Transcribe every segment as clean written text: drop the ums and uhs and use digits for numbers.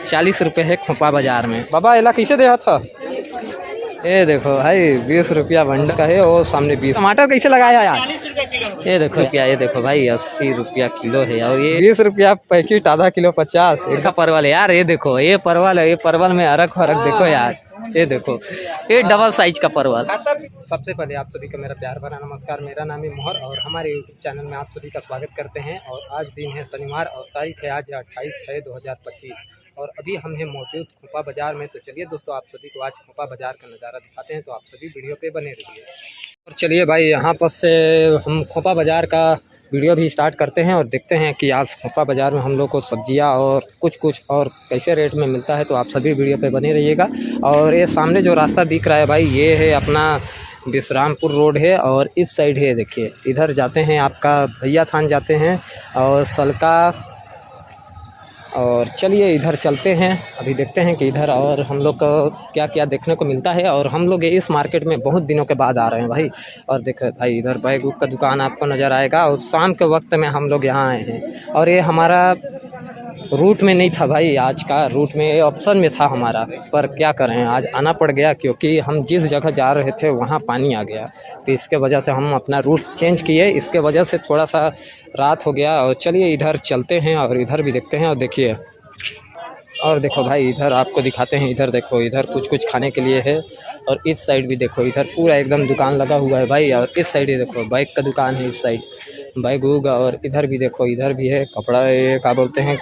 40 रुपये है खोपा बाजार में। बाबा एला कैसे दे था? ये देखो भाई 20 रुपया बंडल का है और सामने 20। टमाटर कैसे लगाया यार? 40 रुपये किलो। ये देखो क्या, ये देखो भाई 80 रुपया किलो है और ये 20 रुपया पैकेट, आधा किलो 50। इनका परवल है यार, ये देखो ये परवल है, ये परवल में अरक फरक देखो यार, ये देखो ये डबल साइज का परवल। सबसे पहले आप सभी का मेरा प्यार भरा नमस्कार। मेरा नाम है मोहर और हमारे यूट्यूब चैनल में आप सभी का स्वागत करते हैं। और आज दिन है शनिवार और तारीख है आज 28/6/2025 और अभी हम हैं मौजूद खोपा बाज़ार में। तो चलिए दोस्तों, आप सभी को आज खोपा बाज़ार का नज़ारा दिखाते हैं, तो आप सभी वीडियो पे बने रहिए। और चलिए भाई, यहाँ पर से हम खोपा बाज़ार का वीडियो भी स्टार्ट करते हैं और देखते हैं कि आज खोपा बाज़ार में हम लोग को सब्जियाँ और कुछ और कैसे रेट में मिलता है। तो आप सभी वीडियो पे बने रहिएगा। और ये सामने जो रास्ता दिख रहा है भाई, ये है अपना विश्रामपुर रोड है और इस साइड है देखिए, इधर जाते हैं आपका भैया थान जाते हैं और सलका। और चलिए इधर चलते हैं, अभी देखते हैं कि इधर और हम लोग को क्या क्या देखने को मिलता है। और हम लोग इस मार्केट में बहुत दिनों के बाद आ रहे हैं भाई। और देखो भाई, इधर बैग का दुकान आपको नज़र आएगा और शाम के वक्त में हम लोग यहाँ आए हैं। और ये हमारा रूट में नहीं था भाई, आज का रूट में, ये ऑप्शन में था हमारा, पर क्या करें आज आना पड़ गया क्योंकि हम जिस जगह जा रहे थे वहाँ पानी आ गया। तो इसके वजह से हम अपना रूट चेंज किए, इसके वजह से थोड़ा सा रात हो गया। और चलिए इधर चलते हैं और इधर भी देखते हैं। और देखिए, और देखो भाई इधर आपको दिखाते हैं, इधर देखो, इधर कुछ खाने के लिए है। और इस साइड भी देखो, इधर पूरा एकदम दुकान लगा हुआ है भाई। और इस साइड ही देखो बाइक का दुकान है, इस साइड बाइक होगा। और इधर भी देखो, इधर भी है कपड़ा, ये क्या बोलते हैं,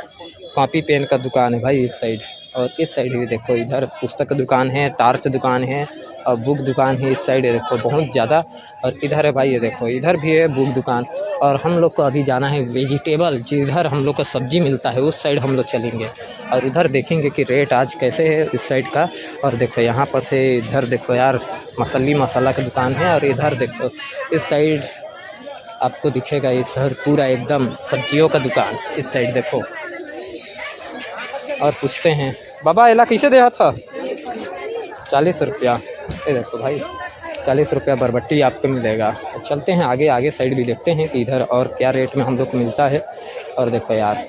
कॉपी पेन का दुकान है भाई इस साइड। और इस साइड भी देखो, इधर पुस्तक का दुकान है, टार्च दुकान है और बुक दुकान है इस साइड है देखो, बहुत ज़्यादा। और इधर है भाई, ये देखो इधर भी है बुक दुकान। और हम लोग को अभी जाना है वेजिटेबल, जिधर हम लोग को सब्जी मिलता है उस साइड हम लोग चलेंगे और उधर देखेंगे कि रेट आज कैसे है इस साइड का। और देखो यहाँ पर से इधर देखो यार, मसाला का दुकान है। और इधर देखो इस साइड आपको दिखेगा, इस साइड पूरा एकदम सब्जियों का दुकान, इस साइड देखो। और पूछते हैं, बाबा एला कैसे दे था? 40 रुपया। ये देखो भाई 40 रुपया बरबट्टी आपको मिलेगा। चलते हैं आगे साइड भी देखते हैं कि इधर और क्या रेट में हम लोग को मिलता है। और देखो यार,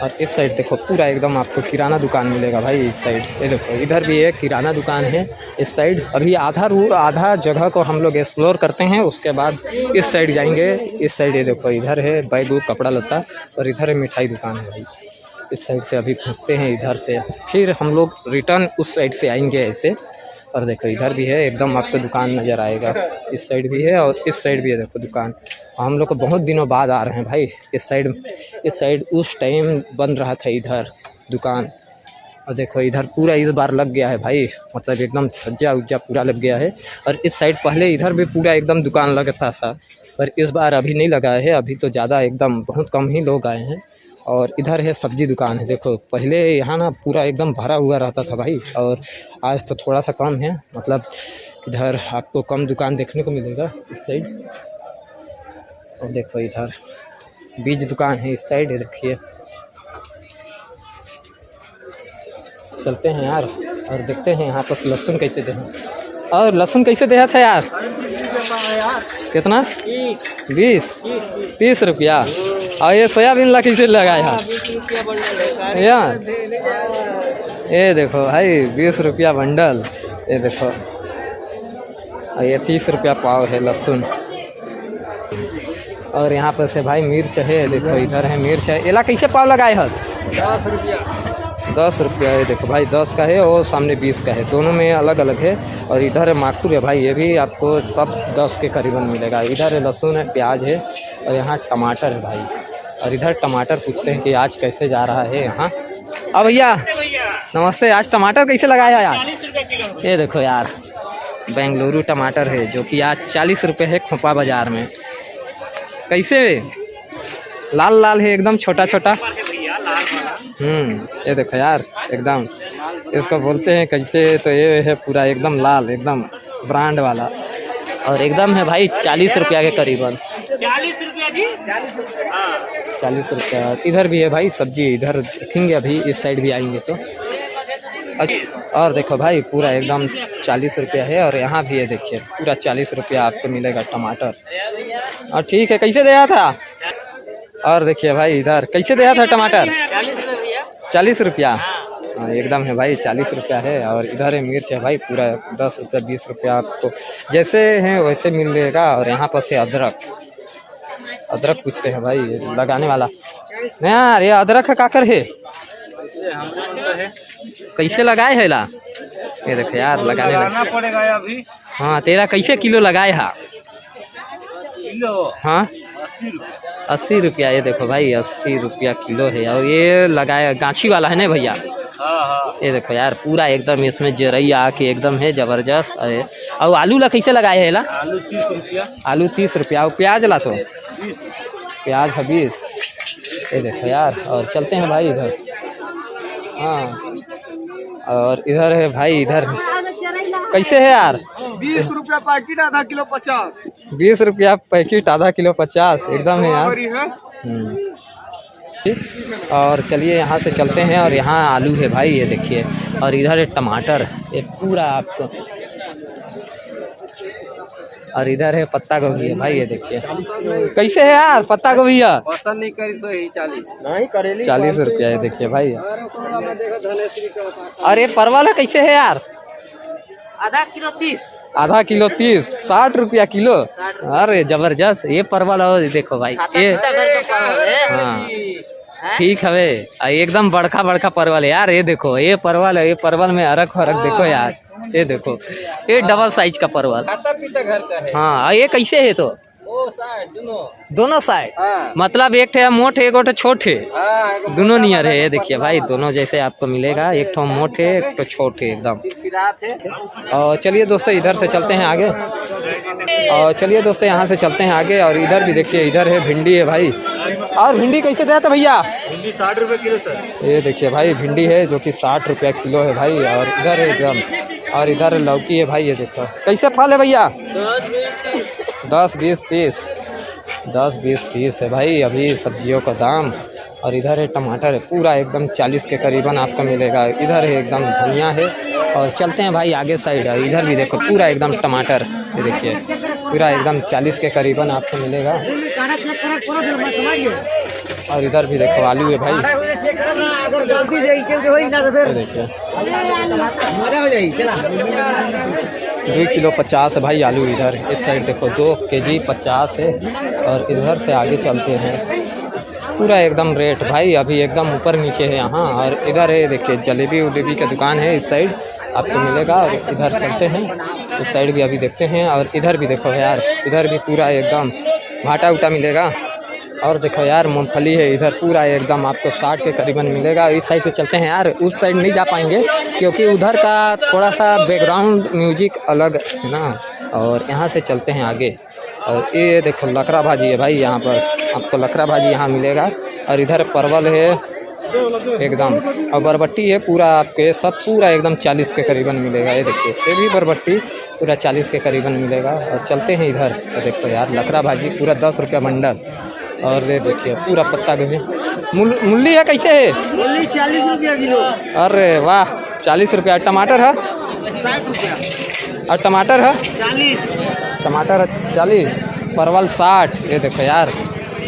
और इस साइड देखो पूरा एकदम आपको किराना दुकान मिलेगा भाई इस साइड। ये देखो इधर भी एक किराना दुकान है इस साइड। अभी आधा जगह को हम लोग एक्सप्लोर करते हैं, उसके बाद इस साइड जाएंगे। इस साइड ये देखो, इधर है बैग कपड़ा लत्ता और इधर है मिठाई दुकान है भाई। इस साइड से अभी पहुँचते हैं, इधर से फिर हम लोग रिटर्न उस साइड से आएंगे ऐसे। और देखो इधर भी है एकदम आपको दुकान नज़र आएगा, इस साइड भी है और इस साइड भी है देखो दुकान। हम लोग को बहुत दिनों बाद आ रहे हैं भाई इस साइड। उस टाइम बन रहा था इधर दुकान। और देखो इधर पूरा इस बार लग गया है भाई, मतलब एकदम सज्जा उज्जा पूरा लग गया है। और इस साइड पहले इधर भी पूरा एकदम दुकान लगता था, पर इस बार अभी नहीं लगा है, अभी तो ज़्यादा एकदम बहुत कम ही लोग आए हैं। और इधर है सब्जी दुकान है देखो, पहले यहाँ ना पूरा एकदम भरा हुआ रहता था भाई, और आज तो थोड़ा सा कम है, मतलब इधर आपको कम दुकान देखने को मिलेगा इस साइड। और देखो इधर बीज दुकान है इस साइड, देखिए। चलते हैं यार और देखते हैं यहाँ पर लहसुन कैसे दे। और लहसुन कैसे दे था यार? कितना? 30 रुपया। और ये सोयाबीन ला कैसे लगाया यार? ये देखो भाई 20 रुपया बंडल, ये देखो। और ये 30 रुपया पाव है लहसुन। और यहाँ पर से भाई मिर्च है, देखो इधर है मिर्च है। एला कैसे पाव लगाए है? 10 रुपया। 10 रुपया है देखो भाई, 10 का है और सामने 20 का है, दोनों में अलग अलग है। और इधर है माखुर है भाई, ये भी आपको सब 10 के करीबन मिलेगा। इधर है लहसुन है, प्याज है और यहाँ टमाटर है भाई। और इधर टमाटर पूछते हैं कि आज कैसे जा रहा है यहाँ। अब भैया नमस्ते, आज टमाटर कैसे लगाया यार? 40 रुपये किलो। ये देखो यार बेंगलुरु टमाटर है जो कि आज 40 रुपये है खोपा बाज़ार में। कैसे लाल लाल है एकदम, छोटा छोटा। ये देखो यार एकदम, इसको बोलते हैं कैसे, तो ये है पूरा एकदम लाल, एकदम ब्रांड वाला। और एकदम है भाई 40 रुपया के करीबन। 40 रुपया जी। 40 रुपया। इधर भी है भाई सब्जी, इधर देखेंगे अभी, इस साइड भी आएंगे तो। और देखो भाई पूरा एकदम 40 रुपया है। और यहाँ भी है देखिए, पूरा 40 रुपया आपको मिलेगा टमाटर। और ठीक है, कैसे दिया था? और देखिए भाई इधर कैसे दिया था टमाटर? 40 रुपये भैया। 40 रुपया। हाँ एकदम है भाई, 40 रुपया है। और इधर है मिर्च है भाई पूरा 10 रुपया 20 रुपया आपको जैसे हैं वैसे मिलेगा। और यहाँ पर से अदरक, अदरक पूछते हैं भाई लगाने वाला। नहीं यार ये अदरक का काकर है, कैसे लगाए है ला? ये देखो यार लगाना पड़ेगा अभी। हाँ तेरा कैसे किलो लगाए है? किलो हाँ 80 रुपया। ये देखो भाई 80 रुपया किलो है। और ये लगाया गाछी वाला है ना भैया? हाँ। ये देखो यार पूरा एकदम इसमें जरई आके एकदम है जबरदस्त। अरे और आलू ला कैसे लगाए है ला? आलू 30 रुपया। आलू 30 रुपया। और प्याज ला तो प्याज है 20। ये देखो यार। और चलते हैं भाई इधर। हाँ और इधर है भाई, इधर कैसे है यार? 20 रुपया पैकेट, आधा किलो 50। 20 रुपया पैकेट, आधा किलो 50 एकदम है यार। और चलिए यहाँ से चलते हैं। और यहाँ आलू है भाई ये देखिए। और इधर है टमाटर ये पूरा आपको। और इधर है पत्ता गोभी है भाई ये देखिए। कैसे है यार पत्ता गोभी? पसंद नहीं करी सो 40 नहीं करेली 40 रुपया। ये देखिए भाई। और ये परवल है कैसे है यार? आधा किलो 30। आधा किलो 30, 60 रुपया किलो। अरे जबरदस्त ये परवल हो देखो भाई ये। हाँ ठीक है एकदम बड़का बड़का परवल है यार। ये देखो ये परवल है, ये परवल में अरक फरक देखो यार। ये देखो ये डबल साइज का परवल। घर का है। हाँ और ये कैसे है तो? दोनों साइड मतलब एक ठे मोट है एक ठे छोट है, दोनों नियर है। ये देखिए भाई दोनों जैसे आपको मिलेगा, एक ठो मोट है एक ठो छोट है एकदम। और चलिए दोस्तों इधर से चलते हैं आगे। और चलिए दोस्तों यहाँ से चलते हैं आगे। और इधर भी देखिए इधर है भिंडी है भाई। और भिंडी कैसे दिया था भैया? भिंडी 60 रुपये किलो सर। ये देखिए भाई भिंडी है जो कि 60 रुपया किलो है भाई। और इधर है एकदम। और इधर लौकी है भाई। ये देखो कैसे फल है भैया? 10 20 30 10 20 30 है भाई अभी सब्जियों का दाम। और इधर है टमाटर है पूरा एकदम 40 के करीबन आपको मिलेगा। इधर है एकदम धनिया है। और चलते हैं भाई आगे साइड है। इधर भी देखो पूरा एकदम टमाटर ये देखिए पूरा एकदम 40 के करीबन आपको मिलेगा। और इधर भी देखो आलू है भाई। देखिए 2 किलो 50 है भाई आलू। इधर इस साइड देखो 2 केजी 50 है। और इधर से आगे चलते हैं पूरा एकदम रेट भाई अभी एकदम ऊपर नीचे है यहाँ। और इधर है देखिए जलेबी उलेबी का दुकान है इस साइड आपको मिलेगा। और इधर चलते हैं उस साइड भी अभी देखते हैं। और इधर भी देखो यार इधर भी पूरा एकदम भाटा उटा मिलेगा। और देखो यार मूंगफली है इधर पूरा एकदम आपको 60 के करीबन मिलेगा। इस साइड से चलते हैं यार, उस साइड नहीं जा पाएंगे क्योंकि उधर का थोड़ा सा बैकग्राउंड म्यूजिक अलग है ना। और यहाँ से चलते हैं आगे। और ये देखो लकड़ा भाजी है भाई, यहाँ पर आपको लकड़ा भाजी यहाँ मिलेगा। और इधर परवल है एकदम, और बरबट्टी है पूरा आपके सब पूरा एकदम 40 के करीबन मिलेगा। ये देखिए ये भी बरबट्टी पूरा 40 के करीबन मिलेगा। और चलते हैं इधर तो देखो यार लकड़ा भाजी पूरा 10 रुपया बंडल। और ये देखिए पूरा पत्ता गोभी मूली है कैसे है? मूली 40 रुपया किलो। अरे वाह 40 रुपया। टमाटर है 60 रुपया। और टमाटर है 40। टमाटर 40, परवल 60। ये देखो यार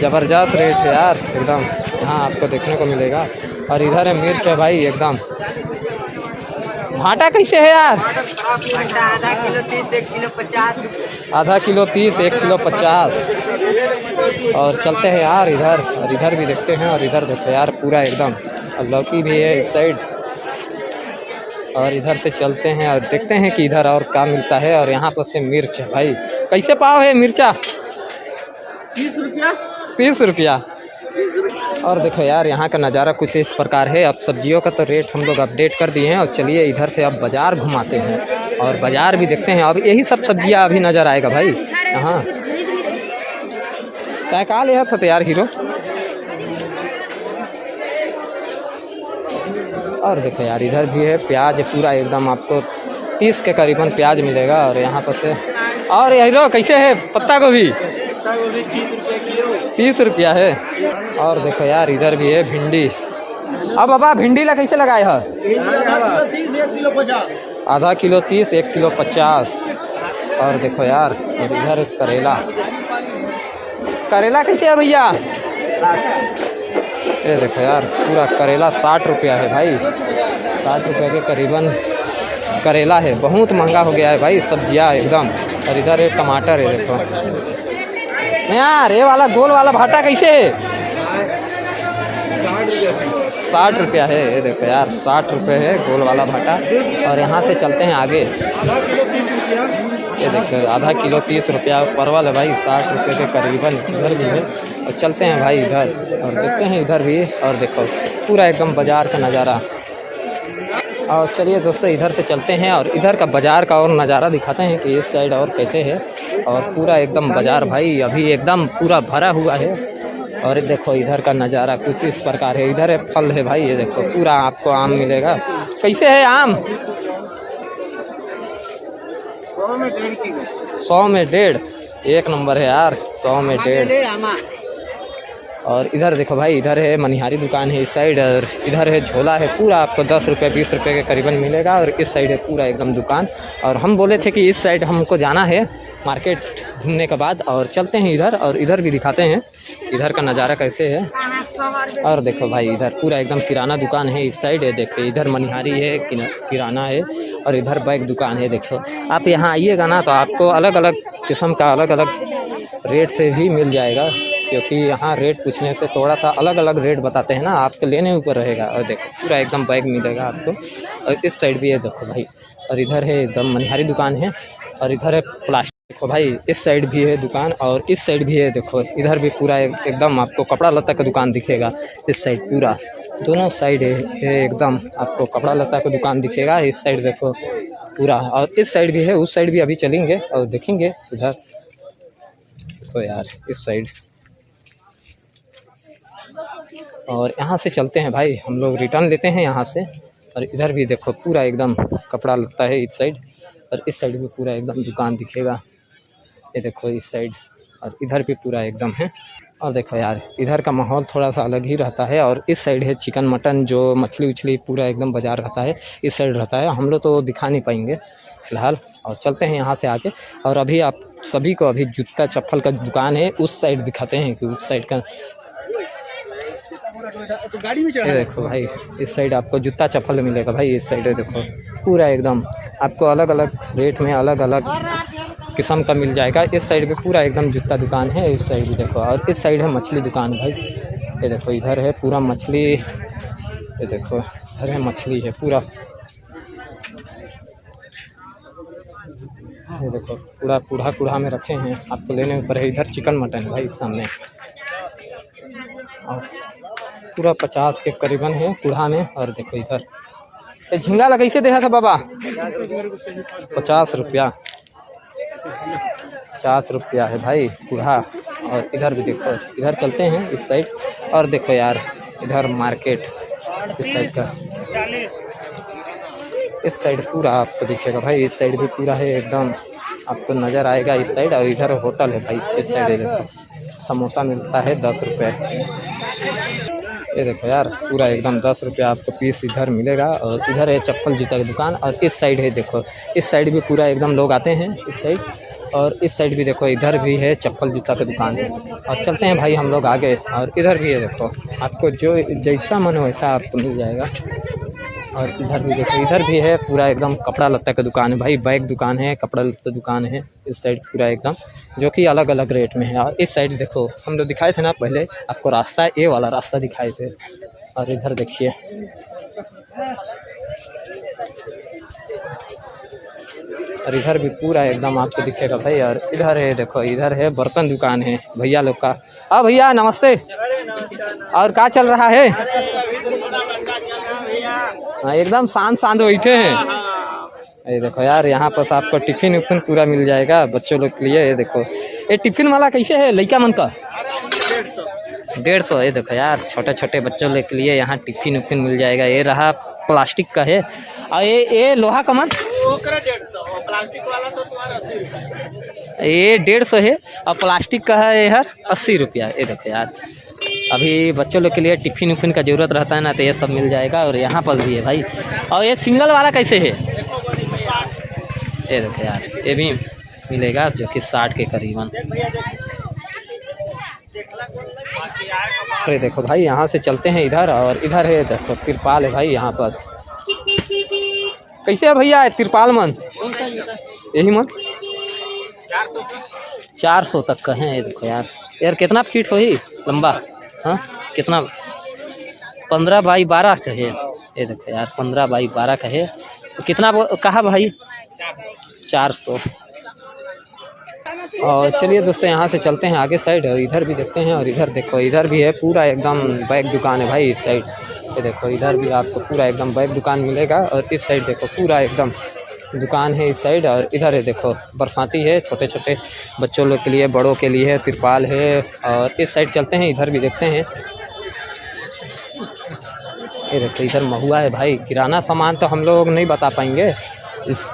ज़बरदस्त रेट है यार एकदम, यहाँ आपको देखने को मिलेगा। और इधर है मिर्च है भाई एकदम। भाटा कैसे है यार? आधा किलो 30 1 किलो 50। आधा किलो 30 1 किलो 50। और चलते हैं यार इधर, और इधर भी देखते हैं। और इधर देखो यार पूरा एकदम, और लौकी भी है इस साइड। और इधर से चलते हैं और देखते हैं कि इधर और क्या मिलता है। और यहाँ पर से मिर्च है भाई, कैसे पाव है मिर्चा? 30 रुपया। 30 रुपया। और देखो यार यहाँ का नज़ारा कुछ इस प्रकार है। अब सब्जियों का तो रेट हम लोग अपडेट कर दिए हैं। और चलिए इधर से अब बाज़ार घुमाते हैं और बाज़ार भी देखते हैं। अब यही सब सब्जियाँ अभी नज़र आएगा भाई यहाँ। क्या कहा लिया था यार हीरो? और देखो यार इधर भी है प्याज पूरा एकदम आपको 30 के करीबन प्याज मिलेगा। और यहाँ पर से और हीरो कैसे है पत्ता गोभी? 30 रुपया है। और देखो यार इधर भी है भिंडी। अब बाबा भिंडी ला कैसे लगाए है? आधा किलो 30 1 किलो 50। और देखो यार और इधर करेला, करेला कैसे है भैया? ये देखो यार, पूरा करेला 60 रुपया है भाई, 60 रुपये के करीबन करेला है। बहुत महंगा हो गया है भाई सब्जियाँ एकदम। और इधर ये टमाटर है देखो यार। ये वाला गोल वाला भाटा कैसे है? 60 रुपया है। ये देखो यार, 60 रुपये है गोल वाला भाटा। और यहाँ से चलते हैं आगे। ये देखो आधा किलो 30 रुपया परवल है भाई, 60 रुपये के करीबन इधर भी है। और चलते हैं भाई इधर और देखते हैं इधर भी। और देखो पूरा एकदम बाज़ार का नज़ारा। और चलिए दोस्तों इधर से चलते हैं और इधर का बाज़ार का और नज़ारा दिखाते हैं कि इस साइड और कैसे है। और पूरा एकदम बाज़ार भाई अभी एकदम पूरा भरा हुआ है। और देखो इधर का नज़ारा कुछ इस प्रकार है। इधर है फल है भाई, ये देखो पूरा आपको आम मिलेगा। कैसे है आम? 100 में 1.5। एक नंबर है यार, 100 में 1.5। और इधर देखो भाई, इधर है मनिहारी दुकान है इस साइड। और इधर है झोला है, पूरा आपको 10 रुपये 20 रुपये के करीबन मिलेगा। और इस साइड है पूरा एकदम दुकान। और हम बोले थे कि इस साइड हमको जाना है मार्केट घूमने के बाद। और चलते हैं इधर और इधर भी दिखाते हैं इधर का नज़ारा कैसे है। और देखो भाई इधर पूरा एकदम किराना दुकान है इस साइड है। देखिए इधर मनिहारी है, किराना है। और इधर बैग दुकान है। देखो आप यहाँ आइएगा ना तो आपको अलग अलग किस्म का अलग अलग रेट से भी मिल जाएगा, क्योंकि यहाँ रेट पूछने से थोड़ा सा अलग अलग रेट बताते हैं ना, आपके लेने ऊपर रहेगा। और देखो पूरा एकदम बैग मिलेगा आपको। और इस साइड भी है देखो भाई। और इधर है एकदम मनिहारी दुकान है। और इधर है प्लास्टिक। देखो भाई इस साइड भी है दुकान और इस साइड भी है। देखो इधर भी पूरा एकदम आपको कपड़ा लत्ता का दुकान दिखेगा। इस साइड पूरा दोनों साइड है एकदम आपको कपड़ा लत्ता का दुकान दिखेगा। इस साइड देखो पूरा। और इस साइड भी है, उस साइड भी अभी चलेंगे और देखेंगे उधर। देखो यार इस साइड। और यहाँ से चलते हैं भाई हम लोग, रिटर्न लेते हैं यहाँ से। और इधर भी देखो पूरा एकदम कपड़ा लगता है इस साइड। और इस साइड भी पूरा एकदम दुकान दिखेगा। ये देखो इस साइड। और इधर भी पूरा एकदम है। और देखो यार इधर का माहौल थोड़ा सा अलग ही रहता है। और इस साइड है चिकन मटन, जो मछली उछली पूरा एकदम बाज़ार रहता है इस साइड रहता है। हम लोग तो दिखा नहीं पाएंगे फ़िलहाल। और चलते हैं यहाँ से आगे। और अभी आप सभी को अभी जूता चप्पल का दुकान है उस साइड दिखाते हैं कि उस साइड का। ये देखो भाई इस साइड आपको जूता चप्पल मिलेगा भाई। इस साइड है देखो पूरा एकदम आपको अलग अलग रेट में अलग अलग किस्म का मिल जाएगा। इस साइड पे पूरा एकदम जूता दुकान है। इस साइड भी देखो। और इस साइड है मछली दुकान भाई। ये देखो इधर है पूरा मछली। ये देखो इधर है मछली है पूरा। ये देखो पूरा कूढ़ा कूढ़ा में रखे हैं, आपको लेने ऊपर है। इधर चिकन मटन है भाई सामने। और पूरा 50 के करीबन है कूढ़ा में। और देखो इधर ये झींगा ला कैसे देखा था बाबा? 50 रुपया। 50 रुपया है भाई कूढ़ा। और इधर भी देखो, इधर चलते हैं इस साइड। और देखो यार इधर मार्केट इस साइड का, इस साइड पूरा आपको दिखेगा भाई। इस साइड भी पूरा है एकदम आपको नज़र आएगा इस साइड। और इधर होटल है भाई इस साइड। देखो समोसा मिलता है 10 रुपये। ये देखो यार पूरा एकदम 10 रुपया आपको पीस इधर मिलेगा। और इधर है चप्पल जूता की दुकान। और इस साइड है देखो, इस साइड भी पूरा एकदम लोग आते हैं इस साइड। और इस साइड भी देखो इधर भी है चप्पल जूता की दुकान है। और चलते हैं भाई हम लोग आगे। और इधर भी है देखो, आपको जो जैसा मन हो वैसा आपको मिल जाएगा। और इधर भी देखो, इधर भी है पूरा एकदम कपड़ा लत्ता का दुकान है भाई। बैग दुकान है, कपड़ा लत्ता दुकान है इस साइड पूरा एकदम, जो कि अलग अलग रेट में है। और इस साइड देखो हम लोग दिखाए थे ना पहले आपको रास्ता, ये वाला रास्ता दिखाए थे। और इधर देखिए और इधर भी पूरा एकदम आपको दिखेगा भाई। और इधर है देखो, इधर है बर्तन दुकान है भैया लोग का। हाँ भैया नमस्ते। और क्या चल रहा है? हाँ एकदम शांत शांत बैठे हैं। ये देखो यार यहाँ पर आपको टिफिन उफिन पूरा मिल जाएगा बच्चों लोग के लिए। ये देखो ये टिफिन वाला कैसे है लड़का मन का? 150। ये देखो यार छोटे छोटे बच्चों लोग के लिए यहाँ टिफिन उफिन मिल जाएगा। ये रहा प्लास्टिक का है। और ये लोहा का मन 150। प्लास्टिक वाला तो तुम्हारा 80 रुपये। ये 150 है और प्लास्टिक का है यार 80 रुपया। ये देखो यार अभी बच्चों लोग के लिए टिफिन उफिन का ज़रूरत रहता है ना, तो ये सब मिल जाएगा। और यहाँ पर भी है भाई। और ये सिंगल वाला कैसे है? ये देखो यार ये भी मिलेगा जो कि 60 के करीबन। अरे देखो भाई यहाँ से चलते हैं इधर, और इधर है देखो तिरपाल है भाई यहाँ पास। कैसे है भैया तिरपाल मन? यही मन 400 तक का है। ये देखो यार, यार कितना फीट हो ही लंबा? हाँ कितना? 15 बाई 12 का है। ये देखो यार 15 बाई 12 का है। तो कितना कहा भाई? 400। और चलिए दोस्तों यहाँ से चलते हैं आगे साइड, और इधर भी देखते हैं। और इधर देखो, इधर भी है पूरा एकदम बैग दुकान है भाई इस साइड। ये देखो इधर भी आपको पूरा एकदम बैग दुकान मिलेगा, और इस साइड देखो पूरा एकदम दुकान है इस साइड। और इधर है देखो बरसाती है, छोटे छोटे बच्चों लोग के लिए, बड़ों के लिए तिरपाल है। और इस साइड चलते हैं, इधर भी देखते हैं। ये देखो इधर महुआ है भाई। किराना सामान तो हम लोग नहीं बता पाएंगे इस।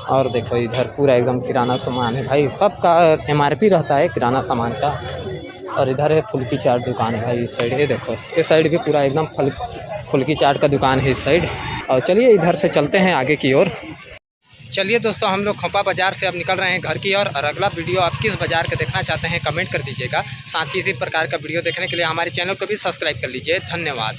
और देखो इधर पूरा एकदम किराना सामान है भाई, सबका MRP रहता है किराना सामान का। और इधर है फुल्की चाट दुकान है भाई इस साइड। ये देखो इस साइड भी पूरा एकदम फुल्की चाट का दुकान है इस साइड। और चलिए इधर से चलते हैं आगे की ओर। चलिए दोस्तों हम लोग खोपा बाज़ार से अब निकल रहे हैं घर की ओर। और अगला वीडियो आप किस बाज़ार का देखना चाहते हैं कमेंट कर दीजिएगा। साथ ही इसी प्रकार का वीडियो देखने के लिए हमारे चैनल को भी सब्सक्राइब कर लीजिए। धन्यवाद।